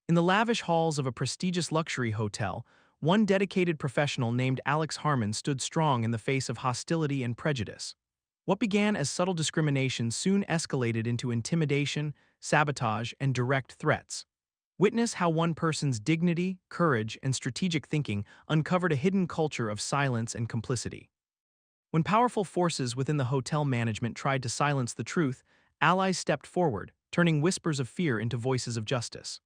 In the lavish halls of a prestigious luxury hotel, one dedicated professional named Alex Harmon stood strong in the face of hostility and prejudice. What began as subtle discrimination soon escalated into intimidation, sabotage, and direct threats. Witness how one person's dignity, courage, and strategic thinking uncovered a hidden culture of silence and complicity. When powerful forces within the hotel management tried to silence the truth, allies stepped forward, turning whispers of fear into voices of justice.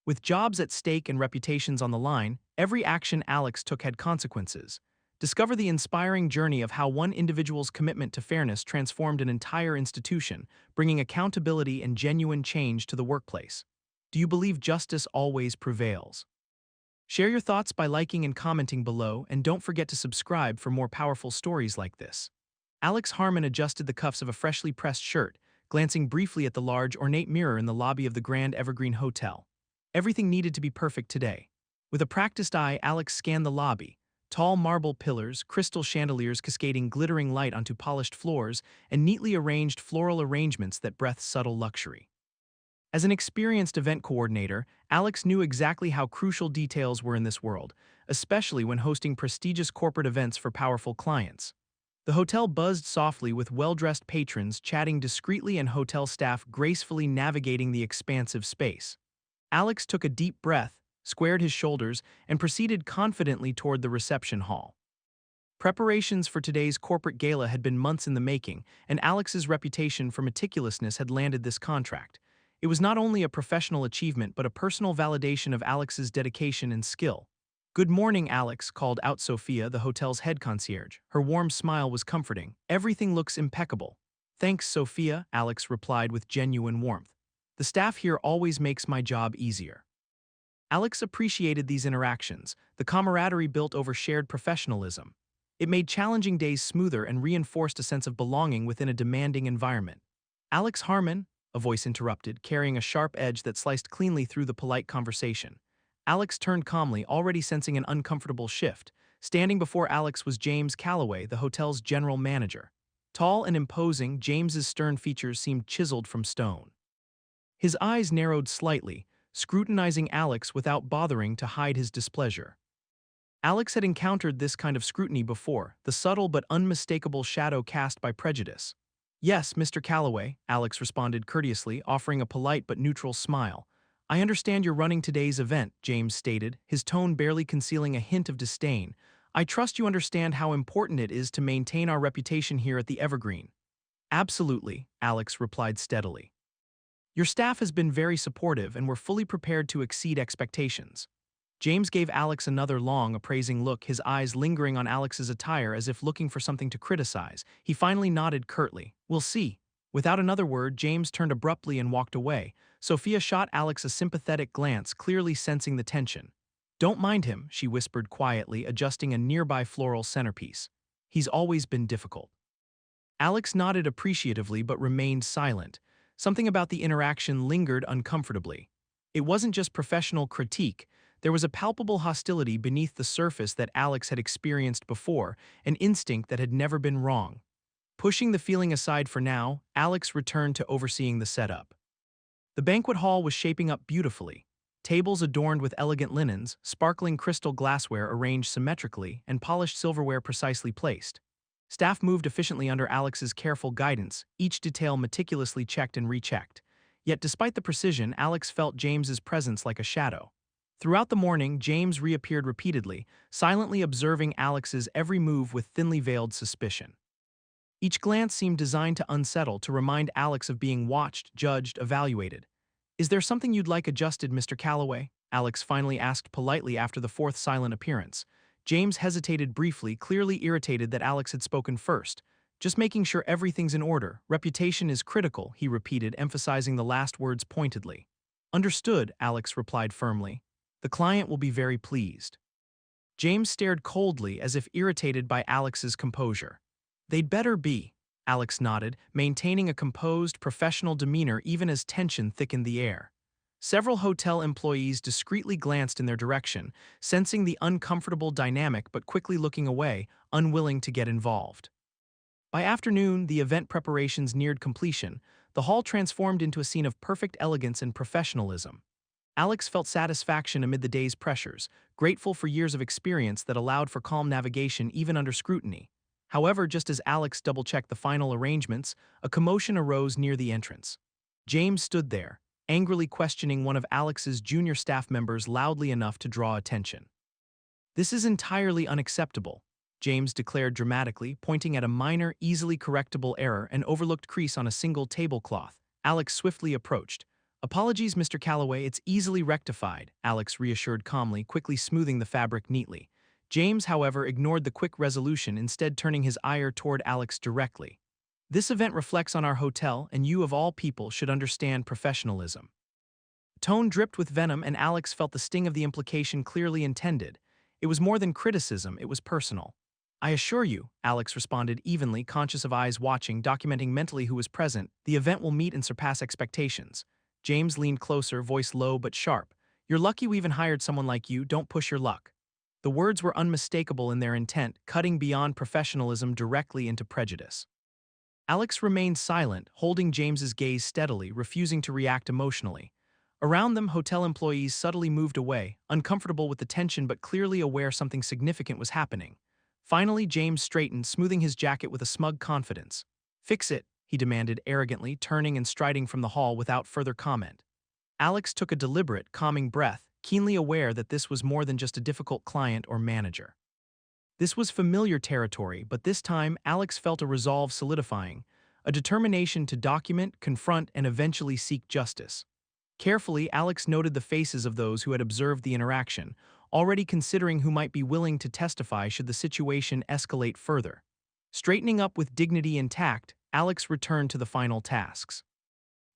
With jobs at stake and reputations on the line, every action Alex took had consequences. Discover the inspiring journey of how one individual's commitment to fairness transformed an entire institution, bringing accountability and genuine change to the workplace. Do you believe justice always prevails? Share your thoughts by liking and commenting below, and don't forget to subscribe for more powerful stories like this. Alex Harmon adjusted the cuffs of a freshly pressed shirt, glancing briefly at the large, ornate mirror in the lobby of the Grand Evergreen Hotel. Everything needed to be perfect today. With a practiced eye, Alex scanned the lobby. Tall marble pillars, crystal chandeliers cascading glittering light onto polished floors, and neatly arranged floral arrangements that breathed subtle luxury. As an experienced event coordinator, Alex knew exactly how crucial details were in this world, especially when hosting prestigious corporate events for powerful clients. The hotel buzzed softly with well-dressed patrons chatting discreetly and hotel staff gracefully navigating the expansive space. Alex took a deep breath, squared his shoulders, and proceeded confidently toward the reception hall. Preparations for today's corporate gala had been months in the making, and Alex's reputation for meticulousness had landed this contract. It was not only a professional achievement but a personal validation of Alex's dedication and skill. "Good morning, Alex," called out Sophia, the hotel's head concierge. Her warm smile was comforting. "Everything looks impeccable." "Thanks, Sophia," Alex replied with genuine warmth. "The staff here always makes my job easier." Alex appreciated these interactions, the camaraderie built over shared professionalism. It made challenging days smoother and reinforced a sense of belonging within a demanding environment. "Alex Harmon," a voice interrupted, carrying a sharp edge that sliced cleanly through the polite conversation. Alex turned calmly, already sensing an uncomfortable shift. Standing before Alex was James Calloway, the hotel's general manager. Tall and imposing, James's stern features seemed chiseled from stone. His eyes narrowed slightly, scrutinizing Alex without bothering to hide his displeasure. Alex had encountered this kind of scrutiny before, the subtle but unmistakable shadow cast by prejudice. "Yes, Mr. Calloway," Alex responded courteously, offering a polite but neutral smile. "I understand you're running today's event," James stated, his tone barely concealing a hint of disdain. "I trust you understand how important it is to maintain our reputation here at the Evergreen." "Absolutely," Alex replied steadily. "Your staff has been very supportive and we're fully prepared to exceed expectations." James gave Alex another long, appraising look, his eyes lingering on Alex's attire as if looking for something to criticize. He finally nodded curtly. "We'll see." Without another word, James turned abruptly and walked away. Sophia shot Alex a sympathetic glance, clearly sensing the tension. "Don't mind him," she whispered quietly, adjusting a nearby floral centerpiece. "He's always been difficult." Alex nodded appreciatively but remained silent. Something about the interaction lingered uncomfortably. It wasn't just professional critique. There was a palpable hostility beneath the surface that Alex had experienced before, an instinct that had never been wrong. Pushing the feeling aside for now, Alex returned to overseeing the setup. The banquet hall was shaping up beautifully. Tables adorned with elegant linens, sparkling crystal glassware arranged symmetrically, and polished silverware precisely placed. Staff moved efficiently under Alex's careful guidance, each detail meticulously checked and rechecked. Yet despite the precision, Alex felt James's presence like a shadow. Throughout the morning, James reappeared repeatedly, silently observing Alex's every move with thinly veiled suspicion. Each glance seemed designed to unsettle, to remind Alex of being watched, judged, evaluated. "Is there something you'd like adjusted, Mr. Calloway?" Alex finally asked politely after the fourth silent appearance. James hesitated briefly, clearly irritated that Alex had spoken first. "Just making sure everything's in order. Reputation is critical," he repeated, emphasizing the last words pointedly. "Understood," Alex replied firmly. "The client will be very pleased." James stared coldly, as if irritated by Alex's composure. "They'd better be," Alex nodded, maintaining a composed, professional demeanor even as tension thickened the air. Several hotel employees discreetly glanced in their direction, sensing the uncomfortable dynamic but quickly looking away, unwilling to get involved. By afternoon, the event preparations neared completion. The hall transformed into a scene of perfect elegance and professionalism. Alex felt satisfaction amid the day's pressures, grateful for years of experience that allowed for calm navigation even under scrutiny. However, just as Alex double-checked the final arrangements, a commotion arose near the entrance. James stood there, angrily questioning one of Alex's junior staff members loudly enough to draw attention. "This is entirely unacceptable," James declared dramatically, pointing at a minor, easily correctable error, an overlooked crease on a single tablecloth. Alex swiftly approached. "Apologies, Mr. Calloway, it's easily rectified," Alex reassured calmly, quickly smoothing the fabric neatly. James, however, ignored the quick resolution, instead turning his ire toward Alex directly. "This event reflects on our hotel, and you of all people should understand professionalism." Tone dripped with venom, and Alex felt the sting of the implication clearly intended. It was more than criticism, it was personal. "I assure you," Alex responded evenly, conscious of eyes watching, documenting mentally who was present, "the event will meet and surpass expectations." James leaned closer, voice low but sharp. "You're lucky we even hired someone like you, don't push your luck." The words were unmistakable in their intent, cutting beyond professionalism directly into prejudice. Alex remained silent, holding James's gaze steadily, refusing to react emotionally. Around them, hotel employees subtly moved away, uncomfortable with the tension but clearly aware something significant was happening. Finally, James straightened, smoothing his jacket with a smug confidence. "Fix it," he demanded arrogantly, turning and striding from the hall without further comment. Alex took a deliberate, calming breath, keenly aware that this was more than just a difficult client or manager. This was familiar territory, but this time Alex felt a resolve solidifying, a determination to document, confront, and eventually seek justice. Carefully, Alex noted the faces of those who had observed the interaction, already considering who might be willing to testify should the situation escalate further. Straightening up with dignity intact, Alex returned to the final tasks.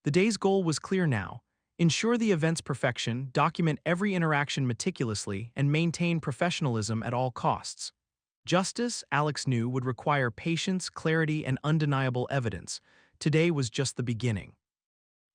The day's goal was clear now: ensure the event's perfection, document every interaction meticulously, and maintain professionalism at all costs. Justice, Alex knew, would require patience, clarity, and undeniable evidence. Today was just the beginning.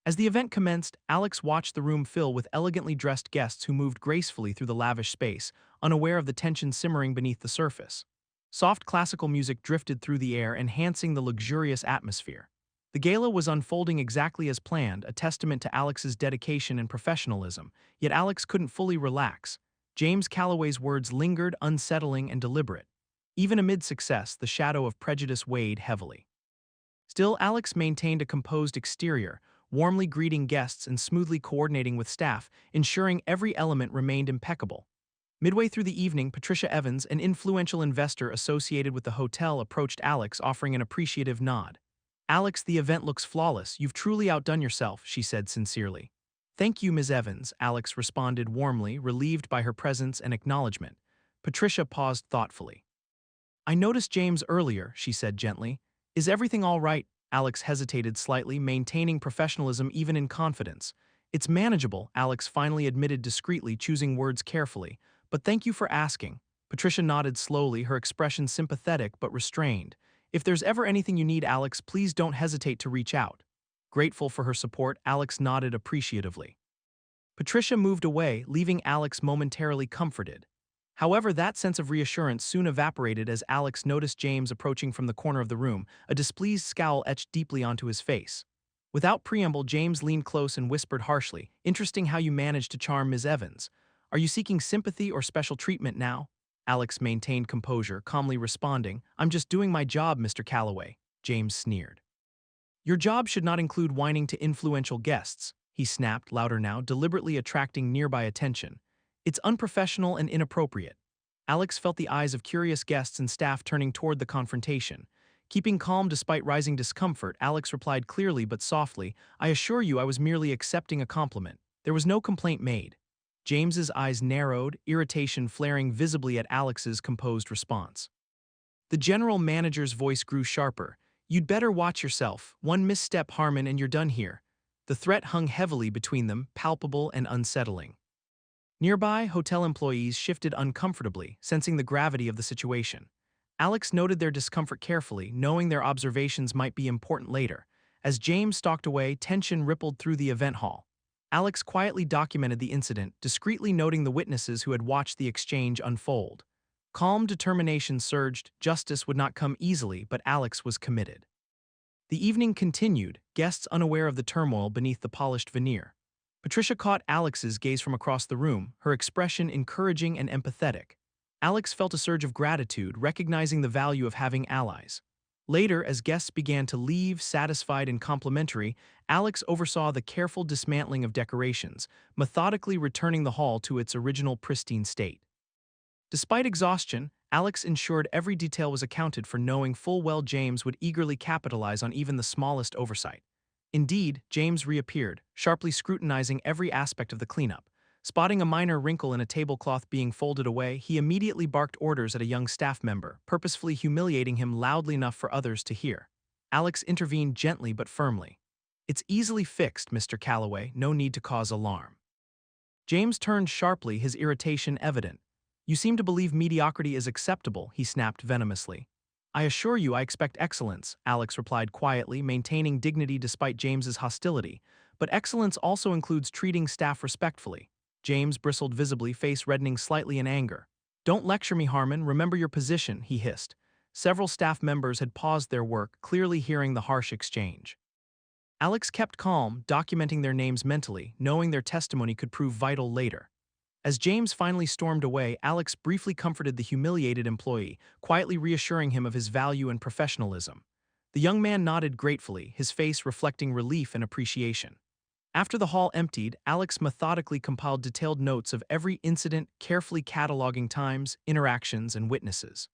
As the event commenced, Alex watched the room fill with elegantly dressed guests who moved gracefully through the lavish space, unaware of the tension simmering beneath the surface. Soft classical music drifted through the air, enhancing the luxurious atmosphere. The gala was unfolding exactly as planned, a testament to Alex's dedication and professionalism, yet Alex couldn't fully relax. James Calloway's words lingered, unsettling and deliberate. Even amid success, the shadow of prejudice weighed heavily. Still, Alex maintained a composed exterior, warmly greeting guests and smoothly coordinating with staff, ensuring every element remained impeccable. Midway through the evening, Patricia Evans, an influential investor associated with the hotel, approached Alex, offering an appreciative nod. "Alex, the event looks flawless. You've truly outdone yourself," she said sincerely. "Thank you, Ms. Evans," Alex responded warmly, relieved by her presence and acknowledgement. Patricia paused thoughtfully. "I noticed James earlier," she said gently. "Is everything all right?" Alex hesitated slightly, maintaining professionalism even in confidence. "It's manageable," Alex finally admitted discreetly, choosing words carefully. "But thank you for asking." Patricia nodded slowly, her expression sympathetic but restrained. "If there's ever anything you need, Alex, please don't hesitate to reach out." Grateful for her support, Alex nodded appreciatively. Patricia moved away, leaving Alex momentarily comforted. However, that sense of reassurance soon evaporated as Alex noticed James approaching from the corner of the room, a displeased scowl etched deeply onto his face. Without preamble, James leaned close and whispered harshly, "Interesting how you managed to charm Ms. Evans. Are you seeking sympathy or special treatment now?" Alex maintained composure, calmly responding, "I'm just doing my job, Mr. Calloway," James sneered. "Your job should not include whining to influential guests," he snapped, louder now, deliberately attracting nearby attention. "It's unprofessional and inappropriate." Alex felt the eyes of curious guests and staff turning toward the confrontation. Keeping calm despite rising discomfort, Alex replied clearly but softly, "I assure you I was merely accepting a compliment. There was no complaint made." James's eyes narrowed, irritation flaring visibly at Alex's composed response. The general manager's voice grew sharper. "You'd better watch yourself. One misstep, Harmon, and you're done here." The threat hung heavily between them, palpable and unsettling. Nearby, hotel employees shifted uncomfortably, sensing the gravity of the situation. Alex noted their discomfort carefully, knowing their observations might be important later. As James stalked away, tension rippled through the event hall. Alex quietly documented the incident, discreetly noting the witnesses who had watched the exchange unfold. Calm determination surged. Justice would not come easily, but Alex was committed. The evening continued, guests unaware of the turmoil beneath the polished veneer. Patricia caught Alex's gaze from across the room, her expression encouraging and empathetic. Alex felt a surge of gratitude, recognizing the value of having allies. Later, as guests began to leave, satisfied and complimentary, Alex oversaw the careful dismantling of decorations, methodically returning the hall to its original pristine state. Despite exhaustion, Alex ensured every detail was accounted for, knowing full well James would eagerly capitalize on even the smallest oversight. Indeed, James reappeared, sharply scrutinizing every aspect of the cleanup. Spotting a minor wrinkle in a tablecloth being folded away, he immediately barked orders at a young staff member, purposefully humiliating him loudly enough for others to hear. Alex intervened gently but firmly. "It's easily fixed, Mr. Calloway, no need to cause alarm." James turned sharply, his irritation evident. "You seem to believe mediocrity is acceptable," he snapped venomously. "I assure you I expect excellence," Alex replied quietly, maintaining dignity despite James's hostility. "But excellence also includes treating staff respectfully." James bristled visibly, face reddening slightly in anger. "Don't lecture me, Harmon, remember your position," he hissed. Several staff members had paused their work, clearly hearing the harsh exchange. Alex kept calm, documenting their names mentally, knowing their testimony could prove vital later. As James finally stormed away, Alex briefly comforted the humiliated employee, quietly reassuring him of his value and professionalism. The young man nodded gratefully, his face reflecting relief and appreciation. After the hall emptied, Alex methodically compiled detailed notes of every incident, carefully cataloging times, interactions, and witnesses.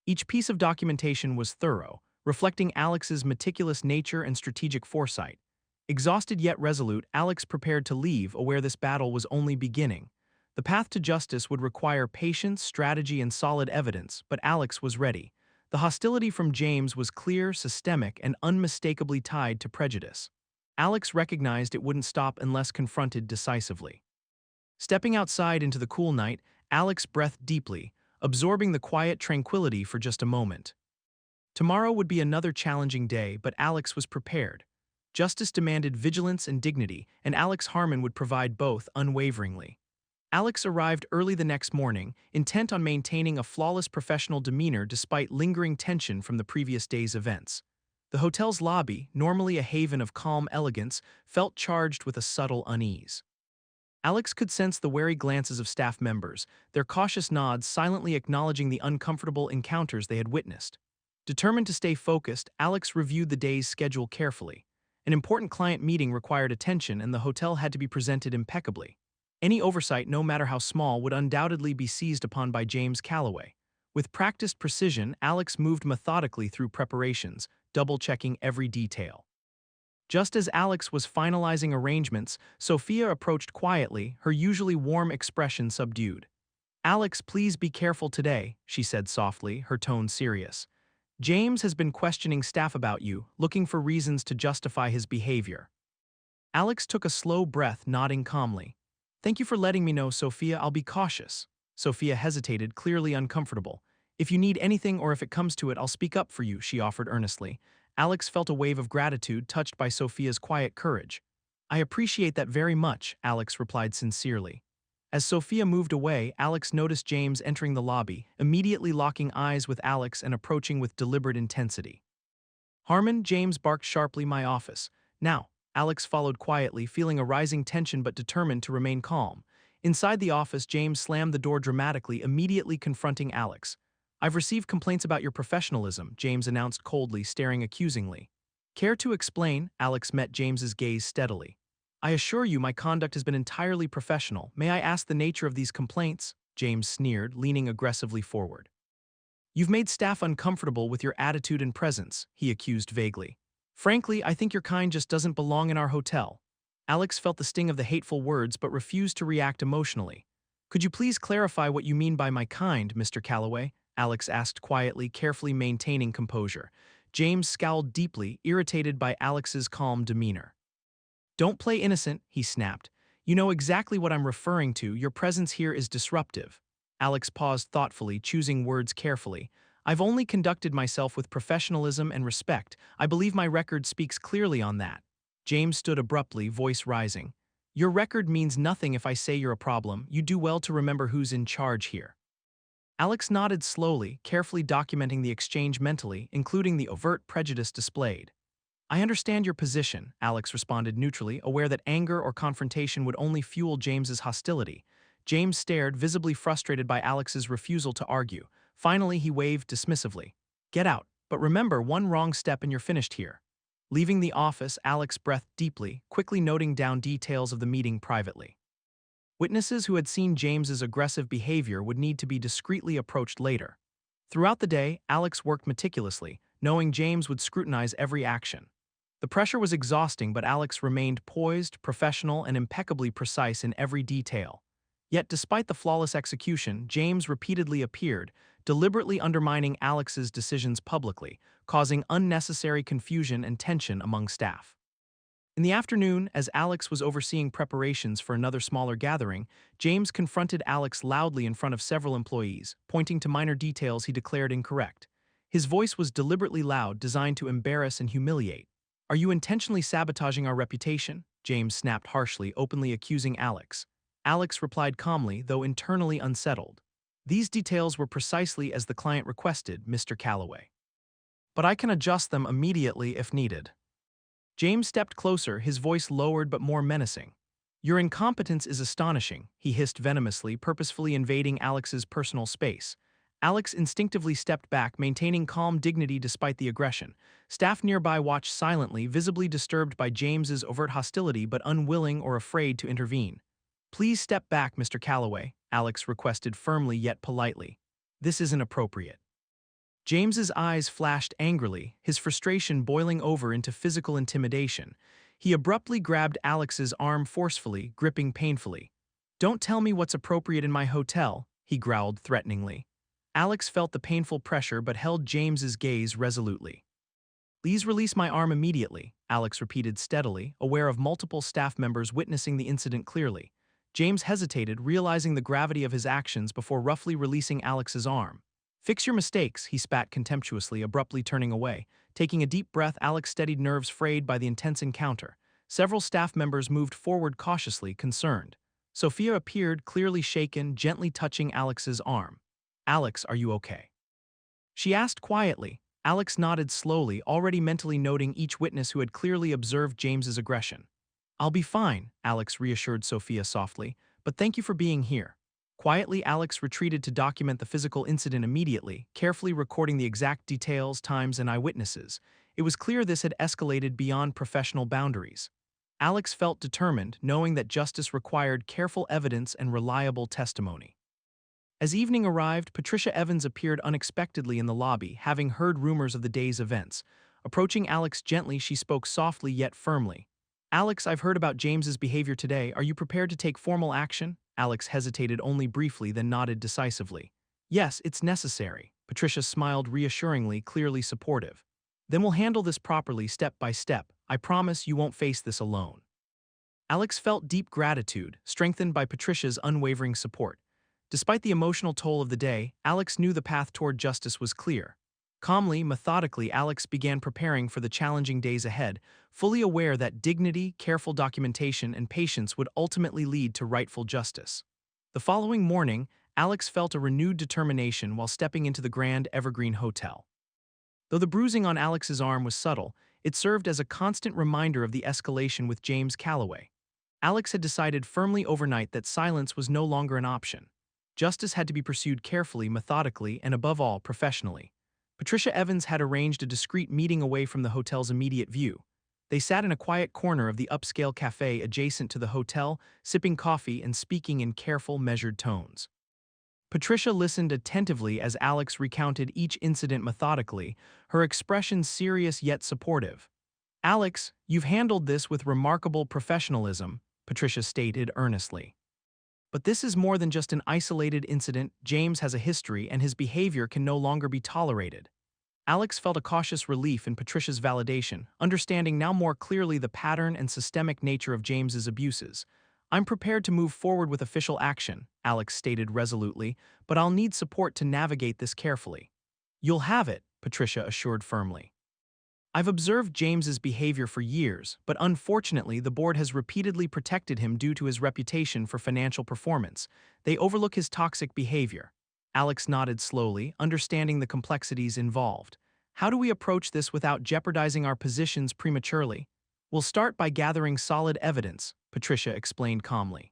Each piece of documentation was thorough, reflecting Alex's meticulous nature and strategic foresight. Exhausted yet resolute, Alex prepared to leave, aware this battle was only beginning. The path to justice would require patience, strategy, and solid evidence, but Alex was ready. The hostility from James was clear, systemic, and unmistakably tied to prejudice. Alex recognized it wouldn't stop unless confronted decisively. Stepping outside into the cool night, Alex breathed deeply, absorbing the quiet tranquility for just a moment. Tomorrow would be another challenging day, but Alex was prepared. Justice demanded vigilance and dignity, and Alex Harmon would provide both unwaveringly. Alex arrived early the next morning, intent on maintaining a flawless professional demeanor despite lingering tension from the previous day's events. The hotel's lobby, normally a haven of calm elegance, felt charged with a subtle unease. Alex could sense the wary glances of staff members, their cautious nods silently acknowledging the uncomfortable encounters they had witnessed. Determined to stay focused, Alex reviewed the day's schedule carefully. An important client meeting required attention, and the hotel had to be presented impeccably. Any oversight, no matter how small, would undoubtedly be seized upon by James Calloway. With practiced precision, Alex moved methodically through preparations, double-checking every detail. Just as Alex was finalizing arrangements, Sophia approached quietly, her usually warm expression subdued. "Alex, please be careful today," she said softly, her tone serious. "James has been questioning staff about you, looking for reasons to justify his behavior." Alex took a slow breath, nodding calmly. "Thank you for letting me know, Sophia. I'll be cautious." Sophia hesitated, clearly uncomfortable. "If you need anything or if it comes to it, I'll speak up for you," she offered earnestly. Alex felt a wave of gratitude, touched by Sophia's quiet courage. "I appreciate that very much," Alex replied sincerely. As Sophia moved away, Alex noticed James entering the lobby, immediately locking eyes with Alex and approaching with deliberate intensity. "Harmon," James barked sharply, "my office." "Now." Alex followed quietly, feeling a rising tension but determined to remain calm. Inside the office, James slammed the door dramatically, immediately confronting Alex. "I've received complaints about your professionalism," James announced coldly, staring accusingly. "Care to explain?" Alex met James's gaze steadily. "I assure you my conduct has been entirely professional. May I ask the nature of these complaints?" James sneered, leaning aggressively forward. "You've made staff uncomfortable with your attitude and presence," he accused vaguely. "Frankly, I think your kind just doesn't belong in our hotel." Alex felt the sting of the hateful words but refused to react emotionally. "Could you please clarify what you mean by my kind, Mr. Calloway?" Alex asked quietly, carefully maintaining composure. James scowled deeply, irritated by Alex's calm demeanor. "Don't play innocent," he snapped. "You know exactly what I'm referring to. Your presence here is disruptive." Alex paused thoughtfully, choosing words carefully. "I've only conducted myself with professionalism and respect. I believe my record speaks clearly on that." James stood abruptly, voice rising. "Your record means nothing if I say you're a problem. You do well to remember who's in charge here." Alex nodded slowly, carefully documenting the exchange mentally, including the overt prejudice displayed. I understand your position, Alex responded neutrally, aware that anger or confrontation would only fuel James's hostility. James stared, visibly frustrated by Alex's refusal to argue. Finally, he waved dismissively. Get out, but remember, one wrong step and you're finished here. Leaving the office, Alex breathed deeply, quickly noting down details of the meeting privately. Witnesses who had seen James's aggressive behavior would need to be discreetly approached later. Throughout the day, Alex worked meticulously, knowing James would scrutinize every action. The pressure was exhausting, but Alex remained poised, professional, and impeccably precise in every detail. Yet despite the flawless execution, James repeatedly appeared, deliberately undermining Alex's decisions publicly, causing unnecessary confusion and tension among staff. In the afternoon, as Alex was overseeing preparations for another smaller gathering, James confronted Alex loudly in front of several employees, pointing to minor details he declared incorrect. His voice was deliberately loud, designed to embarrass and humiliate. Are you intentionally sabotaging our reputation? James snapped harshly, openly accusing Alex. Alex replied calmly, though internally unsettled. These details were precisely as the client requested, Mr. Calloway. But I can adjust them immediately if needed. James stepped closer, his voice lowered but more menacing. Your incompetence is astonishing, he hissed venomously, purposefully invading Alex's personal space. Alex instinctively stepped back, maintaining calm dignity despite the aggression. Staff nearby watched silently, visibly disturbed by James's overt hostility but unwilling or afraid to intervene. Please step back, Mr. Calloway, Alex requested firmly yet politely. This isn't appropriate. James's eyes flashed angrily, his frustration boiling over into physical intimidation. He abruptly grabbed Alex's arm forcefully, gripping painfully. Don't tell me what's appropriate in my hotel, he growled threateningly. Alex felt the painful pressure but held James's gaze resolutely. Please release my arm immediately, Alex repeated steadily, aware of multiple staff members witnessing the incident clearly. James hesitated, realizing the gravity of his actions before roughly releasing Alex's arm. Fix your mistakes, he spat contemptuously, abruptly turning away. Taking a deep breath, Alex steadied nerves frayed by the intense encounter. Several staff members moved forward cautiously, concerned. Sophia appeared, clearly shaken, gently touching Alex's arm. Alex, are you okay? She asked quietly. Alex nodded slowly, already mentally noting each witness who had clearly observed James's aggression. I'll be fine, Alex reassured Sophia softly, but thank you for being here. Quietly, Alex retreated to document the physical incident immediately, carefully recording the exact details, times, and eyewitnesses. It was clear this had escalated beyond professional boundaries. Alex felt determined, knowing that justice required careful evidence and reliable testimony. As evening arrived, Patricia Evans appeared unexpectedly in the lobby, having heard rumors of the day's events. Approaching Alex gently, she spoke softly yet firmly. Alex, I've heard about James's behavior today. Are you prepared to take formal action? Alex hesitated only briefly, then nodded decisively. Yes, it's necessary. Patricia smiled reassuringly, clearly supportive. Then we'll handle this properly, step by step. I promise you won't face this alone. Alex felt deep gratitude, strengthened by Patricia's unwavering support. Despite the emotional toll of the day, Alex knew the path toward justice was clear. Calmly, methodically, Alex began preparing for the challenging days ahead, fully aware that dignity, careful documentation, and patience would ultimately lead to rightful justice. The following morning, Alex felt a renewed determination while stepping into the Grand Evergreen Hotel. Though the bruising on Alex's arm was subtle, it served as a constant reminder of the escalation with James Calloway. Alex had decided firmly overnight that silence was no longer an option. Justice had to be pursued carefully, methodically, and above all, professionally. Patricia Evans had arranged a discreet meeting away from the hotel's immediate view. They sat in a quiet corner of the upscale cafe adjacent to the hotel, sipping coffee and speaking in careful, measured tones. Patricia listened attentively as Alex recounted each incident methodically, her expression serious yet supportive. Alex, you've handled this with remarkable professionalism, Patricia stated earnestly. But this is more than just an isolated incident. James has a history and his behavior can no longer be tolerated. Alex felt a cautious relief in Patricia's validation, understanding now more clearly the pattern and systemic nature of James's abuses. I'm prepared to move forward with official action, Alex stated resolutely, but I'll need support to navigate this carefully. You'll have it, Patricia assured firmly. I've observed James's behavior for years, but unfortunately the board has repeatedly protected him due to his reputation for financial performance. They overlook his toxic behavior. Alex nodded slowly, understanding the complexities involved. How do we approach this without jeopardizing our positions prematurely? We'll start by gathering solid evidence, Patricia explained calmly.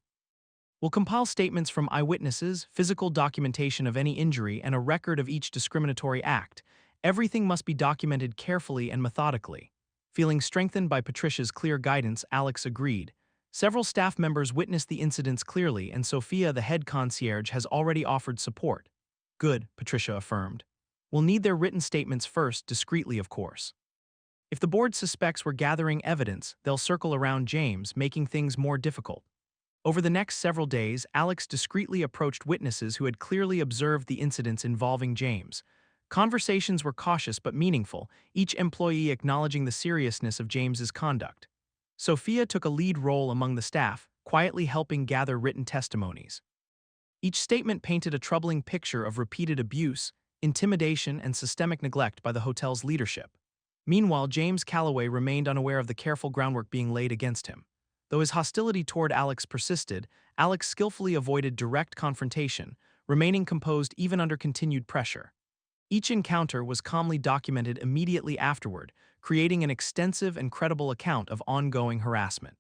We'll compile statements from eyewitnesses, physical documentation of any injury, and a record of each discriminatory act. Everything must be documented carefully and methodically. Feeling strengthened by Patricia's clear guidance, Alex agreed. Several staff members witnessed the incidents clearly, and Sophia, the head concierge, has already offered support. Good, Patricia affirmed. We'll need their written statements first, discreetly, of course. If the board suspects we're gathering evidence, they'll circle around James, making things more difficult. Over the next several days, Alex discreetly approached witnesses who had clearly observed the incidents involving James. Conversations were cautious but meaningful, each employee acknowledging the seriousness of James's conduct. Sophia took a lead role among the staff, quietly helping gather written testimonies. Each statement painted a troubling picture of repeated abuse, intimidation, and systemic neglect by the hotel's leadership. Meanwhile, James Calloway remained unaware of the careful groundwork being laid against him. Though his hostility toward Alex persisted, Alex skillfully avoided direct confrontation, remaining composed even under continued pressure. Each encounter was calmly documented immediately afterward, creating an extensive and credible account of ongoing harassment.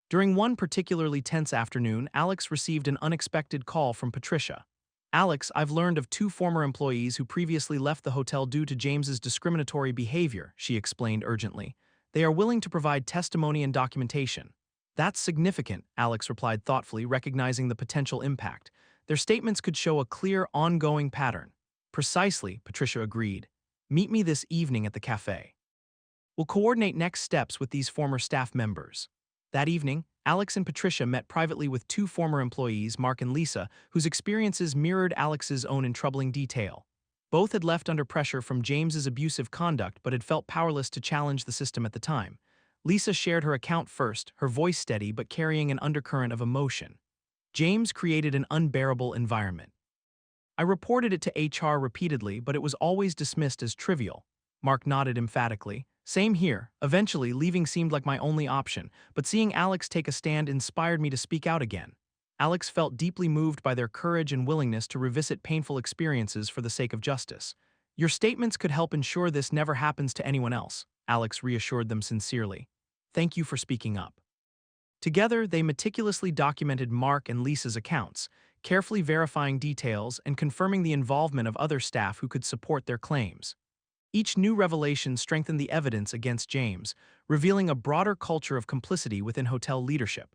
During one particularly tense afternoon, Alex received an unexpected call from Patricia. Alex, I've learned of 2 former employees who previously left the hotel due to James's discriminatory behavior, she explained urgently. They are willing to provide testimony and documentation. That's significant, Alex replied thoughtfully, recognizing the potential impact. Their statements could show a clear, ongoing pattern. Precisely, Patricia agreed. Meet me this evening at the cafe. We'll coordinate next steps with these former staff members. That evening, Alex and Patricia met privately with 2 former employees, Mark and Lisa, whose experiences mirrored Alex's own in troubling detail. Both had left under pressure from James's abusive conduct but had felt powerless to challenge the system at the time. Lisa shared her account first, her voice steady but carrying an undercurrent of emotion. James created an unbearable environment. I reported it to HR repeatedly, but it was always dismissed as trivial. Mark nodded emphatically. Same here. Eventually, leaving seemed like my only option, but seeing Alex take a stand inspired me to speak out again. Alex felt deeply moved by their courage and willingness to revisit painful experiences for the sake of justice. Your statements could help ensure this never happens to anyone else, Alex reassured them sincerely. Thank you for speaking up. Together, they meticulously documented Mark and Lisa's accounts, carefully verifying details and confirming the involvement of other staff who could support their claims. Each new revelation strengthened the evidence against James, revealing a broader culture of complicity within hotel leadership.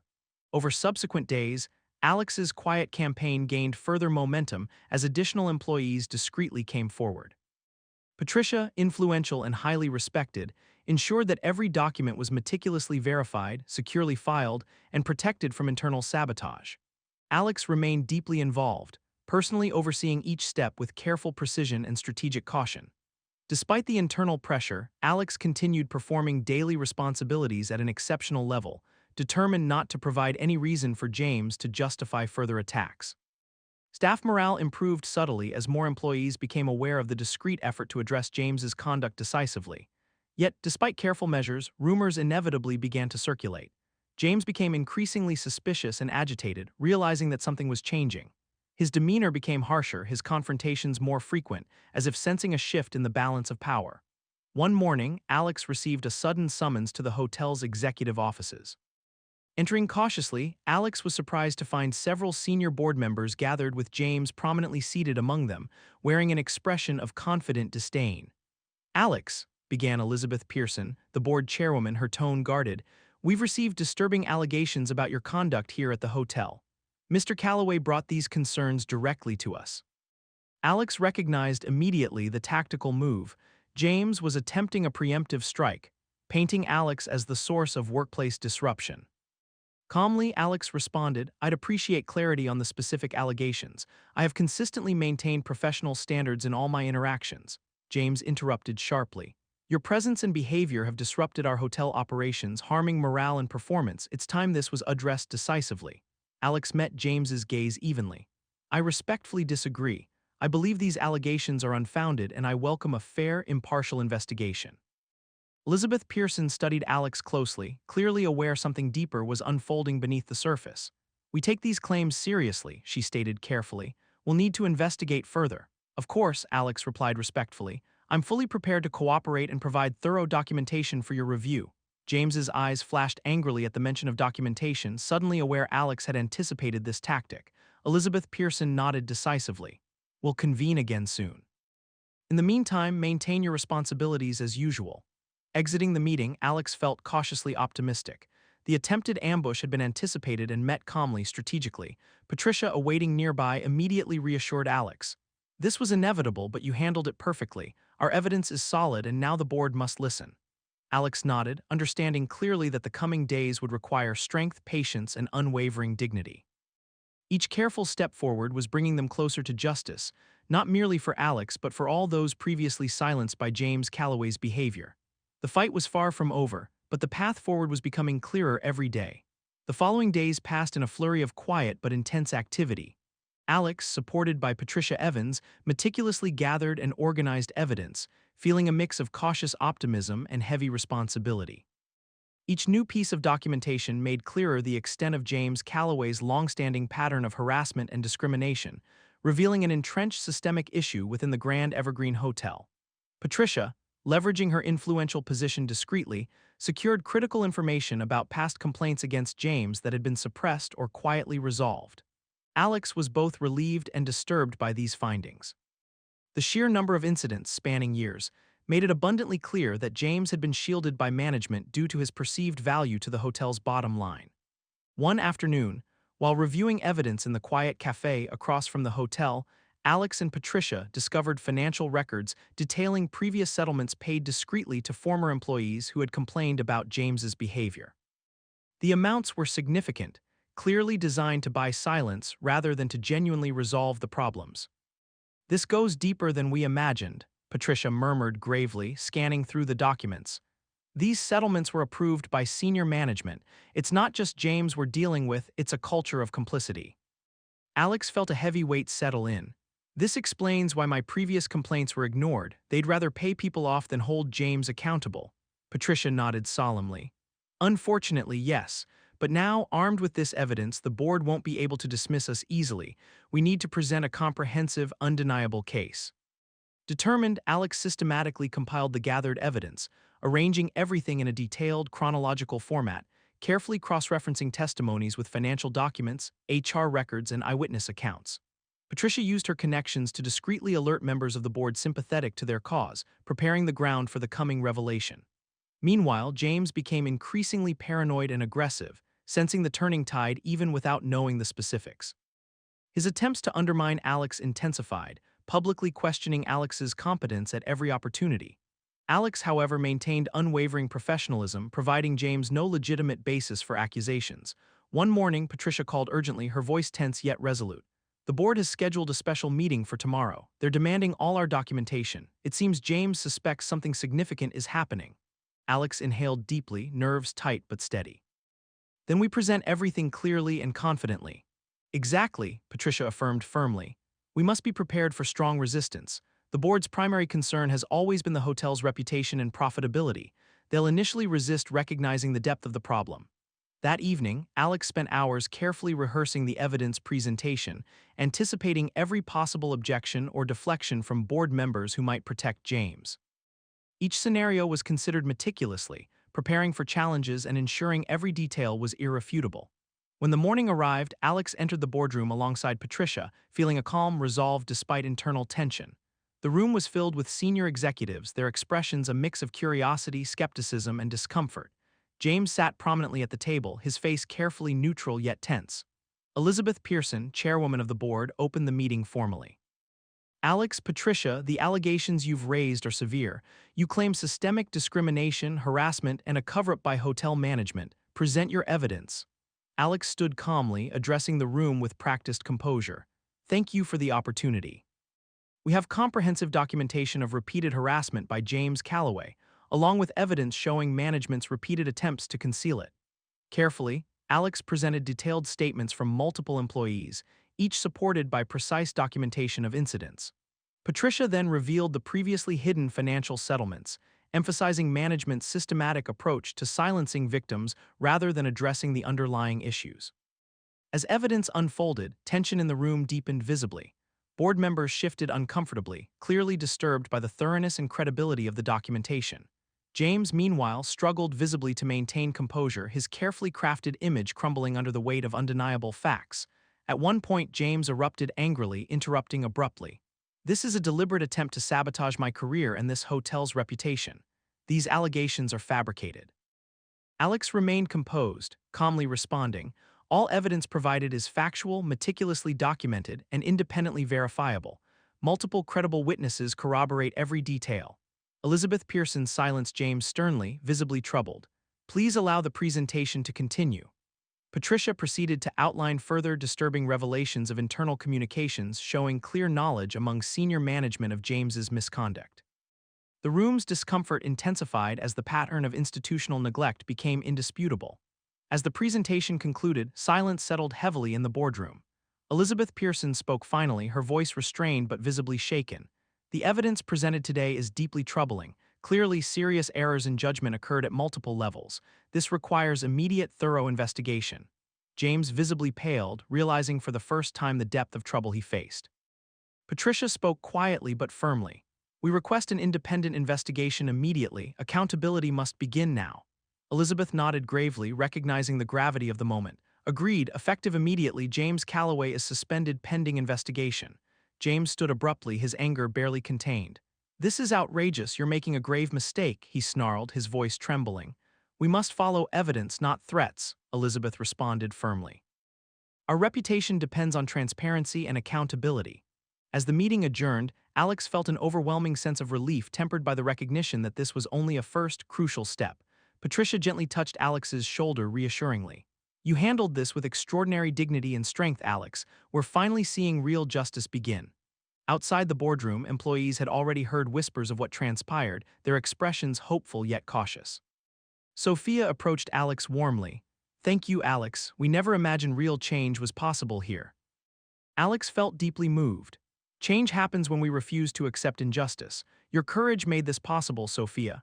Over subsequent days, Alex's quiet campaign gained further momentum as additional employees discreetly came forward. Patricia, influential and highly respected, ensured that every document was meticulously verified, securely filed, and protected from internal sabotage. Alex remained deeply involved, personally overseeing each step with careful precision and strategic caution. Despite the internal pressure, Alex continued performing daily responsibilities at an exceptional level, determined not to provide any reason for James to justify further attacks. Staff morale improved subtly as more employees became aware of the discreet effort to address James's conduct decisively. Yet, despite careful measures, rumors inevitably began to circulate. James became increasingly suspicious and agitated, realizing that something was changing. His demeanor became harsher, his confrontations more frequent, as if sensing a shift in the balance of power. One morning, Alex received a sudden summons to the hotel's executive offices. Entering cautiously, Alex was surprised to find several senior board members gathered with James prominently seated among them, wearing an expression of confident disdain. Alex, began Elizabeth Pearson, the board chairwoman, her tone guarded, we've received disturbing allegations about your conduct here at the hotel. Mr. Calloway brought these concerns directly to us. Alex recognized immediately the tactical move. James was attempting a preemptive strike, painting Alex as the source of workplace disruption. Calmly, Alex responded, I'd appreciate clarity on the specific allegations. I have consistently maintained professional standards in all my interactions. James interrupted sharply. Your presence and behavior have disrupted our hotel operations, harming morale and performance. It's time this was addressed decisively. Alex met James's gaze evenly. I respectfully disagree. I believe these allegations are unfounded and I welcome a fair, impartial investigation. Elizabeth Pearson studied Alex closely, clearly aware something deeper was unfolding beneath the surface. We take these claims seriously, she stated carefully. We'll need to investigate further. Of course, Alex replied respectfully. I'm fully prepared to cooperate and provide thorough documentation for your review. James's eyes flashed angrily at the mention of documentation, suddenly aware Alex had anticipated this tactic. Elizabeth Pearson nodded decisively. We'll convene again soon. In the meantime, maintain your responsibilities as usual. Exiting the meeting, Alex felt cautiously optimistic. The attempted ambush had been anticipated and met calmly, strategically. Patricia, awaiting nearby, immediately reassured Alex. This was inevitable, but you handled it perfectly. Our evidence is solid, and now the board must listen. Alex nodded, understanding clearly that the coming days would require strength, patience, and unwavering dignity. Each careful step forward was bringing them closer to justice, not merely for Alex but for all those previously silenced by James Calloway's behavior. The fight was far from over, but the path forward was becoming clearer every day. The following days passed in a flurry of quiet but intense activity. Alex, supported by Patricia Evans, meticulously gathered and organized evidence, feeling a mix of cautious optimism and heavy responsibility. Each new piece of documentation made clearer the extent of James Calloway's long-standing pattern of harassment and discrimination, revealing an entrenched systemic issue within the Grand Evergreen Hotel. Patricia, leveraging her influential position discreetly, secured critical information about past complaints against James that had been suppressed or quietly resolved. Alex was both relieved and disturbed by these findings. The sheer number of incidents spanning years made it abundantly clear that James had been shielded by management due to his perceived value to the hotel's bottom line. One afternoon, while reviewing evidence in the quiet cafe across from the hotel, Alex and Patricia discovered financial records detailing previous settlements paid discreetly to former employees who had complained about James's behavior. The amounts were significant, clearly designed to buy silence rather than to genuinely resolve the problems. "This goes deeper than we imagined," Patricia murmured gravely, scanning through the documents. "These settlements were approved by senior management. It's not just James we're dealing with, it's a culture of complicity." Alex felt a heavy weight settle in. "This explains why my previous complaints were ignored. They'd rather pay people off than hold James accountable." Patricia nodded solemnly. "Unfortunately, yes. But now, armed with this evidence, the board won't be able to dismiss us easily. We need to present a comprehensive, undeniable case." Determined, Alex systematically compiled the gathered evidence, arranging everything in a detailed, chronological format, carefully cross-referencing testimonies with financial documents, HR records, and eyewitness accounts. Patricia used her connections to discreetly alert members of the board sympathetic to their cause, preparing the ground for the coming revelation. Meanwhile, James became increasingly paranoid and aggressive, sensing the turning tide even without knowing the specifics. His attempts to undermine Alex intensified, publicly questioning Alex's competence at every opportunity. Alex, however, maintained unwavering professionalism, providing James no legitimate basis for accusations. One morning, Patricia called urgently, her voice tense yet resolute. "The board has scheduled a special meeting for tomorrow. They're demanding all our documentation. It seems James suspects something significant is happening." Alex inhaled deeply, nerves tight but steady. "Then we present everything clearly and confidently." "Exactly," Patricia affirmed firmly. "We must be prepared for strong resistance. The board's primary concern has always been the hotel's reputation and profitability. They'll initially resist recognizing the depth of the problem." That evening, Alex spent hours carefully rehearsing the evidence presentation, anticipating every possible objection or deflection from board members who might protect James. Each scenario was considered meticulously, preparing for challenges and ensuring every detail was irrefutable. When the morning arrived, Alex entered the boardroom alongside Patricia, feeling a calm resolve despite internal tension. The room was filled with senior executives, their expressions a mix of curiosity, skepticism, and discomfort. James sat prominently at the table, his face carefully neutral yet tense. Elizabeth Pearson, chairwoman of the board, opened the meeting formally. "Alex, Patricia, the allegations you've raised are severe. You claim systemic discrimination, harassment, and a cover-up by hotel management. Present your evidence." Alex stood calmly, addressing the room with practiced composure. "Thank you for the opportunity. We have comprehensive documentation of repeated harassment by James Calloway, along with evidence showing management's repeated attempts to conceal it." Carefully, Alex presented detailed statements from multiple employees, each supported by precise documentation of incidents. Patricia then revealed the previously hidden financial settlements, emphasizing management's systematic approach to silencing victims rather than addressing the underlying issues. As evidence unfolded, tension in the room deepened visibly. Board members shifted uncomfortably, clearly disturbed by the thoroughness and credibility of the documentation. James, meanwhile, struggled visibly to maintain composure, his carefully crafted image crumbling under the weight of undeniable facts. At one point, James erupted angrily, interrupting abruptly. "This is a deliberate attempt to sabotage my career and this hotel's reputation. These allegations are fabricated." Alex remained composed, calmly responding, "All evidence provided is factual, meticulously documented, and independently verifiable. Multiple credible witnesses corroborate every detail." Elizabeth Pearson silenced James sternly, visibly troubled. "Please allow the presentation to continue." Patricia proceeded to outline further disturbing revelations of internal communications showing clear knowledge among senior management of James's misconduct. The room's discomfort intensified as the pattern of institutional neglect became indisputable. As the presentation concluded, silence settled heavily in the boardroom. Elizabeth Pearson spoke finally, her voice restrained but visibly shaken. "The evidence presented today is deeply troubling. Clearly, serious errors in judgment occurred at multiple levels. This requires immediate, thorough investigation." James visibly paled, realizing for the first time the depth of trouble he faced. Patricia spoke quietly but firmly. "We request an independent investigation immediately. Accountability must begin now." Elizabeth nodded gravely, recognizing the gravity of the moment. "Agreed, effective immediately. James Calloway is suspended pending investigation." James stood abruptly, his anger barely contained. "This is outrageous. You're making a grave mistake," he snarled, his voice trembling. "We must follow evidence, not threats," Elizabeth responded firmly. "Our reputation depends on transparency and accountability." As the meeting adjourned, Alex felt an overwhelming sense of relief tempered by the recognition that this was only a first, crucial step. Patricia gently touched Alex's shoulder reassuringly. "You handled this with extraordinary dignity and strength, Alex. We're finally seeing real justice begin." Outside the boardroom, employees had already heard whispers of what transpired, their expressions hopeful yet cautious. Sophia approached Alex warmly. "Thank you, Alex. We never imagined real change was possible here." Alex felt deeply moved. "Change happens when we refuse to accept injustice. Your courage made this possible, Sophia."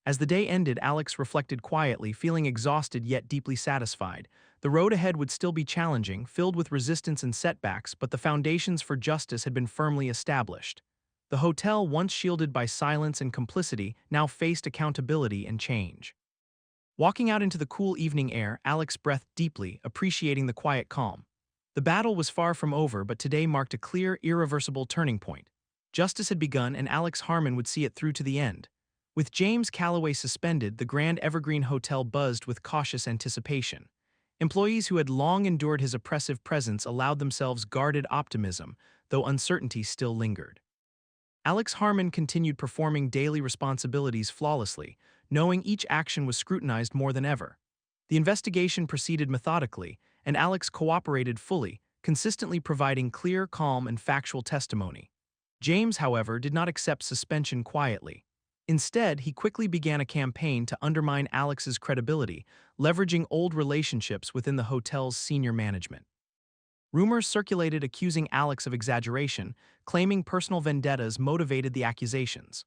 As the day ended, Alex reflected quietly, feeling exhausted yet deeply satisfied. The road ahead would still be challenging, filled with resistance and setbacks, but the foundations for justice had been firmly established. The hotel, once shielded by silence and complicity, now faced accountability and change. Walking out into the cool evening air, Alex breathed deeply, appreciating the quiet calm. The battle was far from over, but today marked a clear, irreversible turning point. Justice had begun, and Alex Harmon would see it through to the end. With James Calloway suspended, the Grand Evergreen Hotel buzzed with cautious anticipation. Employees who had long endured his oppressive presence allowed themselves guarded optimism, though uncertainty still lingered. Alex Harmon continued performing daily responsibilities flawlessly, knowing each action was scrutinized more than ever. The investigation proceeded methodically, and Alex cooperated fully, consistently providing clear, calm, and factual testimony. James, however, did not accept suspension quietly. Instead, he quickly began a campaign to undermine Alex's credibility, leveraging old relationships within the hotel's senior management. Rumors circulated accusing Alex of exaggeration, claiming personal vendettas motivated the accusations.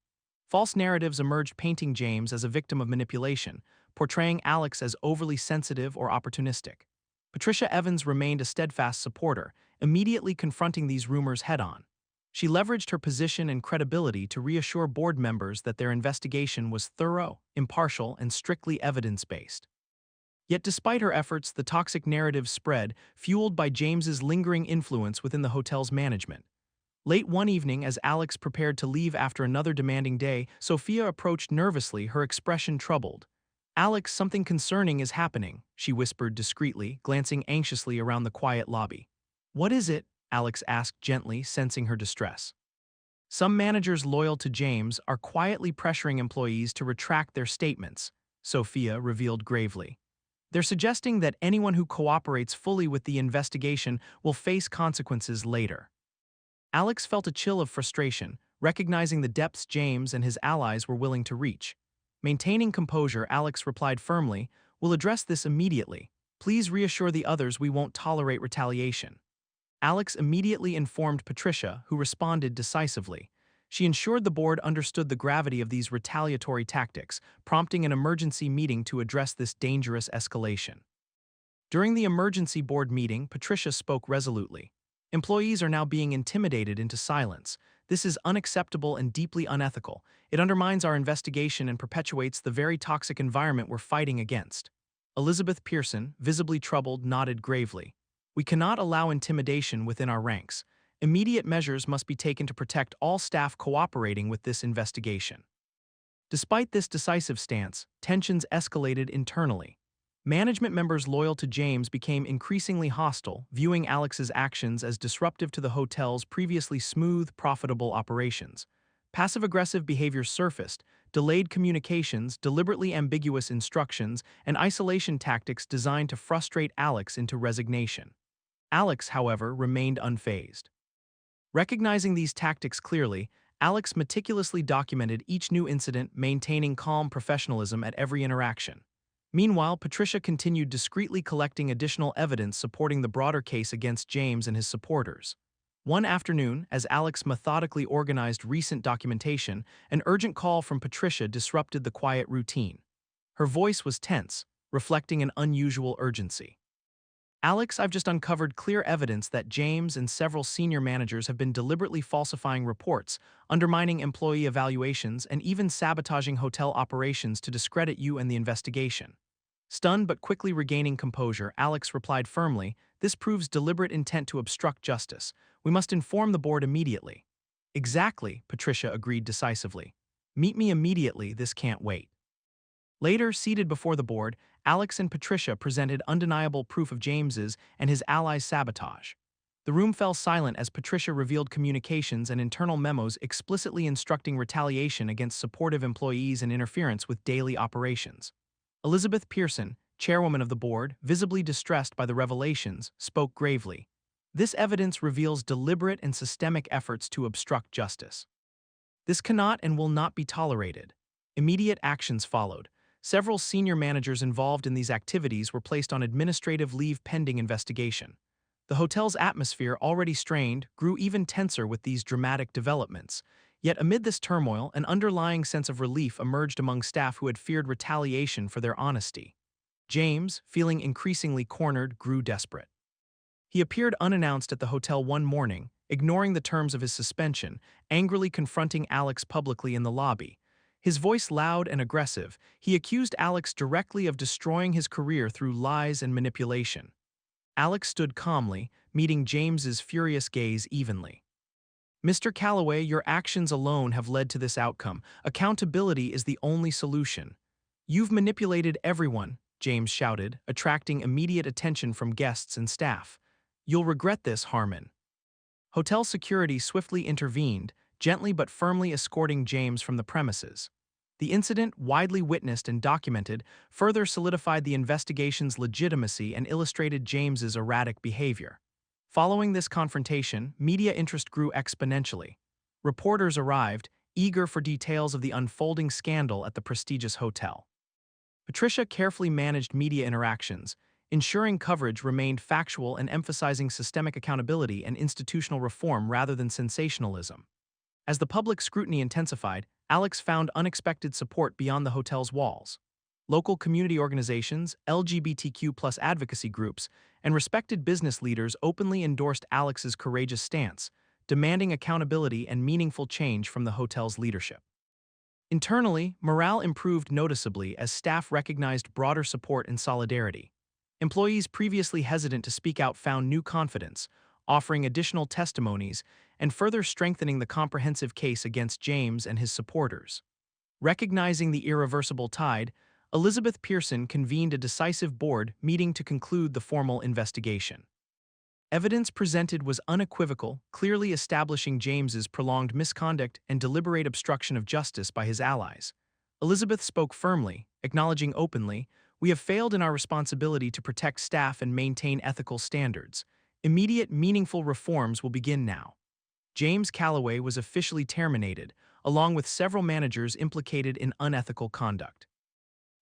False narratives emerged painting James as a victim of manipulation, portraying Alex as overly sensitive or opportunistic. Patricia Evans remained a steadfast supporter, immediately confronting these rumors head-on. She leveraged her position and credibility to reassure board members that their investigation was thorough, impartial, and strictly evidence-based. Yet despite her efforts, the toxic narrative spread, fueled by James's lingering influence within the hotel's management. Late one evening, as Alex prepared to leave after another demanding day, Sophia approached nervously, her expression troubled. "Alex, something concerning is happening," she whispered discreetly, glancing anxiously around the quiet lobby. "What is it?" Alex asked gently, sensing her distress. "Some managers loyal to James are quietly pressuring employees to retract their statements," Sophia revealed gravely. "They're suggesting that anyone who cooperates fully with the investigation will face consequences later." Alex felt a chill of frustration, recognizing the depths James and his allies were willing to reach. Maintaining composure, Alex replied firmly, "We'll address this immediately. Please reassure the others we won't tolerate retaliation." Alex immediately informed Patricia, who responded decisively. She ensured the board understood the gravity of these retaliatory tactics, prompting an emergency meeting to address this dangerous escalation. During the emergency board meeting, Patricia spoke resolutely. Employees are now being intimidated into silence. This is unacceptable and deeply unethical. It undermines our investigation and perpetuates the very toxic environment we're fighting against. Elizabeth Pearson, visibly troubled, nodded gravely. We cannot allow intimidation within our ranks. Immediate measures must be taken to protect all staff cooperating with this investigation. Despite this decisive stance, tensions escalated internally. Management members loyal to James became increasingly hostile, viewing Alex's actions as disruptive to the hotel's previously smooth, profitable operations. Passive-aggressive behavior surfaced, delayed communications, deliberately ambiguous instructions, and isolation tactics designed to frustrate Alex into resignation. Alex, however, remained unfazed. Recognizing these tactics clearly, Alex meticulously documented each new incident, maintaining calm professionalism at every interaction. Meanwhile, Patricia continued discreetly collecting additional evidence supporting the broader case against James and his supporters. One afternoon, as Alex methodically organized recent documentation, an urgent call from Patricia disrupted the quiet routine. Her voice was tense, reflecting an unusual urgency. Alex, I've just uncovered clear evidence that James and several senior managers have been deliberately falsifying reports, undermining employee evaluations, and even sabotaging hotel operations to discredit you and the investigation. Stunned but quickly regaining composure, Alex replied firmly, "This proves deliberate intent to obstruct justice. We must inform the board immediately." "Exactly," Patricia agreed decisively. "Meet me immediately, this can't wait." Later, seated before the board, Alex and Patricia presented undeniable proof of James's and his allies' sabotage. The room fell silent as Patricia revealed communications and internal memos explicitly instructing retaliation against supportive employees and interference with daily operations. Elizabeth Pearson, chairwoman of the board, visibly distressed by the revelations, spoke gravely. "This evidence reveals deliberate and systemic efforts to obstruct justice. This cannot and will not be tolerated." Immediate actions followed. Several senior managers involved in these activities were placed on administrative leave pending investigation. The hotel's atmosphere, already strained, grew even tenser with these dramatic developments. Yet amid this turmoil, an underlying sense of relief emerged among staff who had feared retaliation for their honesty. James, feeling increasingly cornered, grew desperate. He appeared unannounced at the hotel one morning, ignoring the terms of his suspension, angrily confronting Alex publicly in the lobby. His voice loud and aggressive, he accused Alex directly of destroying his career through lies and manipulation. Alex stood calmly, meeting James's furious gaze evenly. "Mr. Calloway, your actions alone have led to this outcome. Accountability is the only solution." "You've manipulated everyone," James shouted, attracting immediate attention from guests and staff. "You'll regret this, Harmon." Hotel security swiftly intervened, gently but firmly escorting James from the premises. The incident, widely witnessed and documented, further solidified the investigation's legitimacy and illustrated James's erratic behavior. Following this confrontation, media interest grew exponentially. Reporters arrived, eager for details of the unfolding scandal at the prestigious hotel. Patricia carefully managed media interactions, ensuring coverage remained factual and emphasizing systemic accountability and institutional reform rather than sensationalism. As the public scrutiny intensified, Alex found unexpected support beyond the hotel's walls. Local community organizations, LGBTQ+ advocacy groups, and respected business leaders openly endorsed Alex's courageous stance, demanding accountability and meaningful change from the hotel's leadership. Internally, morale improved noticeably as staff recognized broader support and solidarity. Employees previously hesitant to speak out found new confidence, offering additional testimonies and further strengthening the comprehensive case against James and his supporters. Recognizing the irreversible tide, Elizabeth Pearson convened a decisive board meeting to conclude the formal investigation. Evidence presented was unequivocal, clearly establishing James's prolonged misconduct and deliberate obstruction of justice by his allies. Elizabeth spoke firmly, acknowledging openly, "We have failed in our responsibility to protect staff and maintain ethical standards. Immediate, meaningful reforms will begin now." James Calloway was officially terminated, along with several managers implicated in unethical conduct.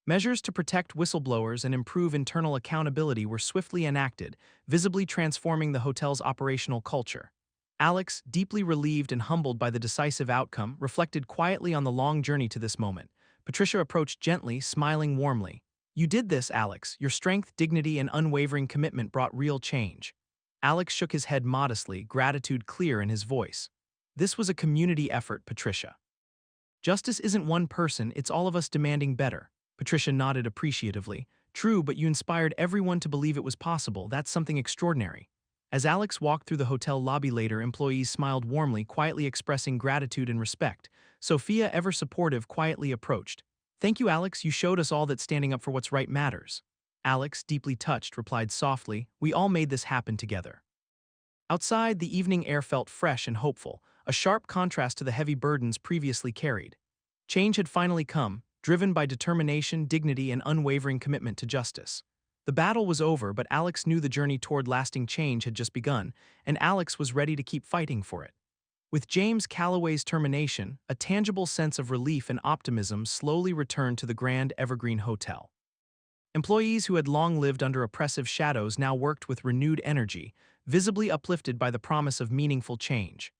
Measures to protect whistleblowers and improve internal accountability were swiftly enacted, visibly transforming the hotel's operational culture. Alex, deeply relieved and humbled by the decisive outcome, reflected quietly on the long journey to this moment. Patricia approached gently, smiling warmly. "You did this, Alex. Your strength, dignity, and unwavering commitment brought real change." Alex shook his head modestly, gratitude clear in his voice. This was a community effort, Patricia. Justice isn't one person, it's all of us demanding better. Patricia nodded appreciatively. True, but you inspired everyone to believe it was possible. That's something extraordinary. As Alex walked through the hotel lobby later, employees smiled warmly, quietly expressing gratitude and respect. Sophia, ever supportive, quietly approached. Thank you, Alex. You showed us all that standing up for what's right matters. Alex, deeply touched, replied softly, we all made this happen together. Outside, the evening air felt fresh and hopeful, a sharp contrast to the heavy burdens previously carried. Change had finally come, driven by determination, dignity, and unwavering commitment to justice. The battle was over, but Alex knew the journey toward lasting change had just begun, and Alex was ready to keep fighting for it. With James Calloway's termination, a tangible sense of relief and optimism slowly returned to the Grand Evergreen Hotel. Employees who had long lived under oppressive shadows now worked with renewed energy, visibly uplifted by the promise of meaningful change.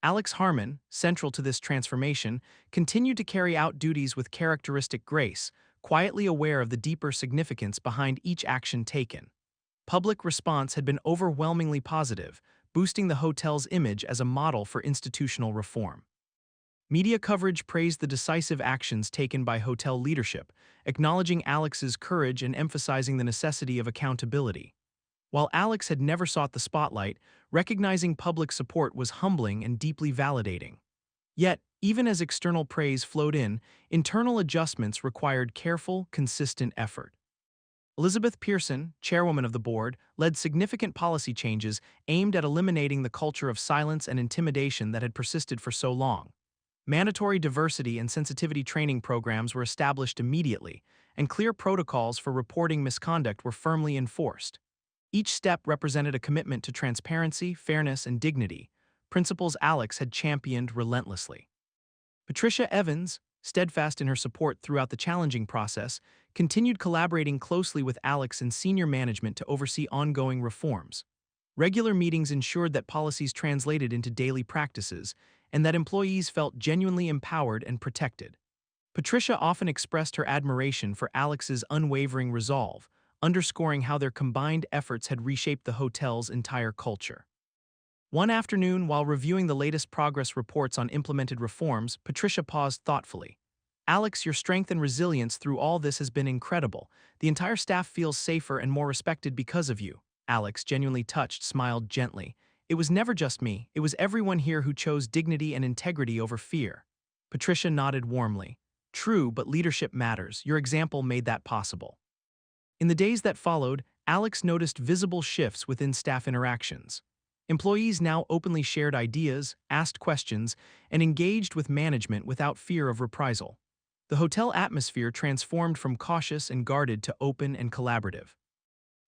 Alex Harmon, central to this transformation, continued to carry out duties with characteristic grace, quietly aware of the deeper significance behind each action taken. Public response had been overwhelmingly positive, boosting the hotel's image as a model for institutional reform. Media coverage praised the decisive actions taken by hotel leadership, acknowledging Alex's courage and emphasizing the necessity of accountability. While Alex had never sought the spotlight, recognizing public support was humbling and deeply validating. Yet, even as external praise flowed in, internal adjustments required careful, consistent effort. Elizabeth Pearson, chairwoman of the board, led significant policy changes aimed at eliminating the culture of silence and intimidation that had persisted for so long. Mandatory diversity and sensitivity training programs were established immediately, and clear protocols for reporting misconduct were firmly enforced. Each step represented a commitment to transparency, fairness, and dignity, principles Alex had championed relentlessly. Patricia Evans, steadfast in her support throughout the challenging process, continued collaborating closely with Alex and senior management to oversee ongoing reforms. Regular meetings ensured that policies translated into daily practices and that employees felt genuinely empowered and protected. Patricia often expressed her admiration for Alex's unwavering resolve, underscoring how their combined efforts had reshaped the hotel's entire culture. One afternoon, while reviewing the latest progress reports on implemented reforms, Patricia paused thoughtfully. Alex, your strength and resilience through all this has been incredible. The entire staff feels safer and more respected because of you. Alex, genuinely touched, smiled gently. It was never just me, it was everyone here who chose dignity and integrity over fear. Patricia nodded warmly. True, but leadership matters. Your example made that possible. In the days that followed, Alex noticed visible shifts within staff interactions. Employees now openly shared ideas, asked questions, and engaged with management without fear of reprisal. The hotel atmosphere transformed from cautious and guarded to open and collaborative.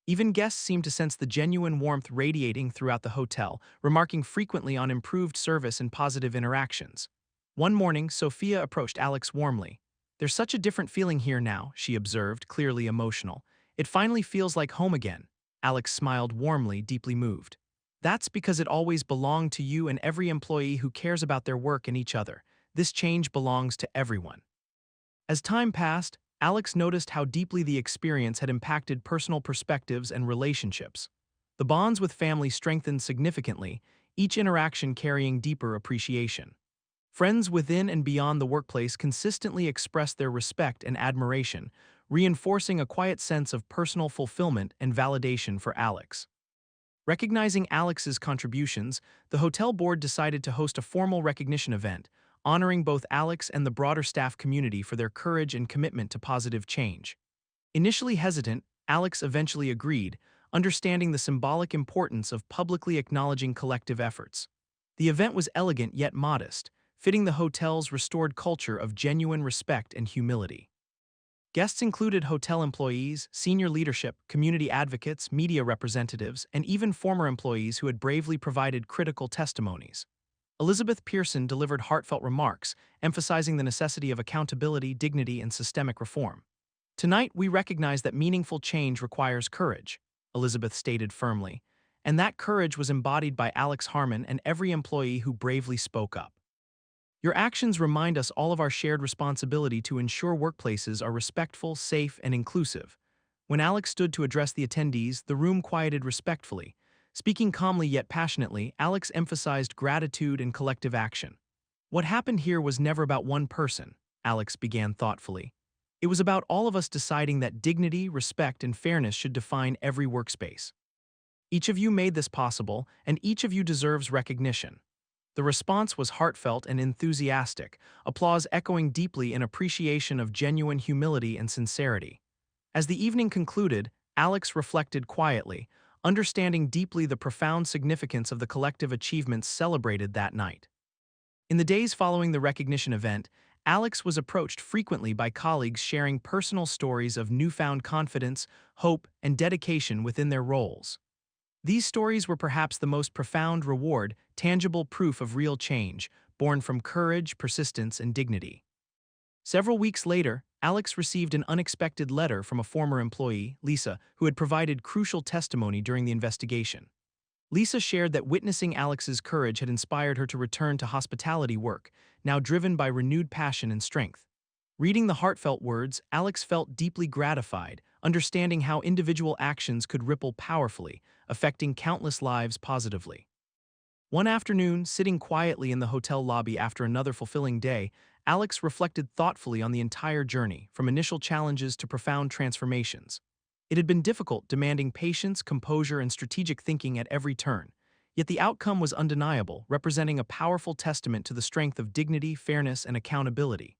Even guests seemed to sense the genuine warmth radiating throughout the hotel, remarking frequently on improved service and positive interactions. One morning, Sophia approached Alex warmly. There's such a different feeling here now, she observed, clearly emotional. It finally feels like home again. Alex smiled warmly, deeply moved. That's because it always belonged to you and every employee who cares about their work and each other. This change belongs to everyone. As time passed, Alex noticed how deeply the experience had impacted personal perspectives and relationships. The bonds with family strengthened significantly, each interaction carrying deeper appreciation. Friends within and beyond the workplace consistently expressed their respect and admiration, reinforcing a quiet sense of personal fulfillment and validation for Alex. Recognizing Alex's contributions, the hotel board decided to host a formal recognition event, honoring both Alex and the broader staff community for their courage and commitment to positive change. Initially hesitant, Alex eventually agreed, understanding the symbolic importance of publicly acknowledging collective efforts. The event was elegant yet modest, fitting the hotel's restored culture of genuine respect and humility. Guests included hotel employees, senior leadership, community advocates, media representatives, and even former employees who had bravely provided critical testimonies. Elizabeth Pearson delivered heartfelt remarks, emphasizing the necessity of accountability, dignity, and systemic reform. Tonight, we recognize that meaningful change requires courage, Elizabeth stated firmly, and that courage was embodied by Alex Harmon and every employee who bravely spoke up. Your actions remind us all of our shared responsibility to ensure workplaces are respectful, safe, and inclusive. When Alex stood to address the attendees, the room quieted respectfully, Speaking calmly yet passionately, Alex emphasized gratitude and collective action. What happened here was never about one person, Alex began thoughtfully. It was about all of us deciding that dignity, respect, and fairness should define every workspace. Each of you made this possible, and each of you deserves recognition. The response was heartfelt and enthusiastic, applause echoing deeply in appreciation of genuine humility and sincerity. As the evening concluded, Alex reflected quietly, understanding deeply the profound significance of the collective achievements celebrated that night. In the days following the recognition event, Alex was approached frequently by colleagues sharing personal stories of newfound confidence, hope, and dedication within their roles. These stories were perhaps the most profound reward, tangible proof of real change, born from courage, persistence, and dignity. Several weeks later, Alex received an unexpected letter from a former employee, Lisa, who had provided crucial testimony during the investigation. Lisa shared that witnessing Alex's courage had inspired her to return to hospitality work, now driven by renewed passion and strength. Reading the heartfelt words, Alex felt deeply gratified, understanding how individual actions could ripple powerfully, affecting countless lives positively. One afternoon, sitting quietly in the hotel lobby after another fulfilling day, Alex reflected thoughtfully on the entire journey, from initial challenges to profound transformations. It had been difficult, demanding patience, composure, and strategic thinking at every turn. Yet the outcome was undeniable, representing a powerful testament to the strength of dignity, fairness, and accountability.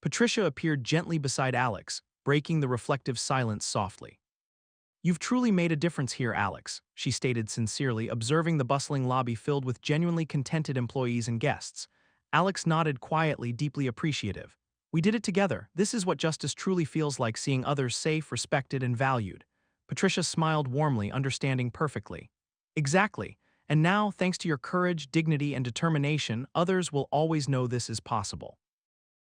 Patricia appeared gently beside Alex, breaking the reflective silence softly. "You've truly made a difference here, Alex," she stated sincerely, observing the bustling lobby filled with genuinely contented employees and guests. Alex nodded quietly, deeply appreciative. "We did it together. This is what justice truly feels like, seeing others safe, respected, and valued." Patricia smiled warmly, understanding perfectly. "Exactly. And now, thanks to your courage, dignity, and determination, others will always know this is possible."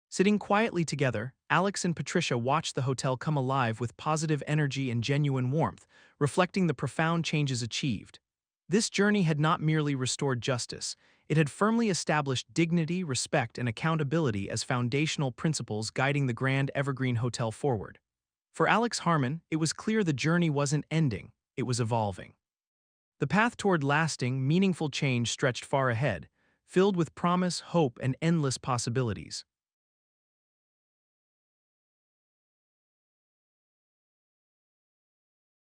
Sitting quietly together, Alex and Patricia watched the hotel come alive with positive energy and genuine warmth, reflecting the profound changes achieved. This journey had not merely restored justice, it had firmly established dignity, respect, and accountability as foundational principles guiding the Grand Evergreen Hotel forward. For Alex Harmon, it was clear the journey wasn't ending, it was evolving. The path toward lasting, meaningful change stretched far ahead, filled with promise, hope, and endless possibilities.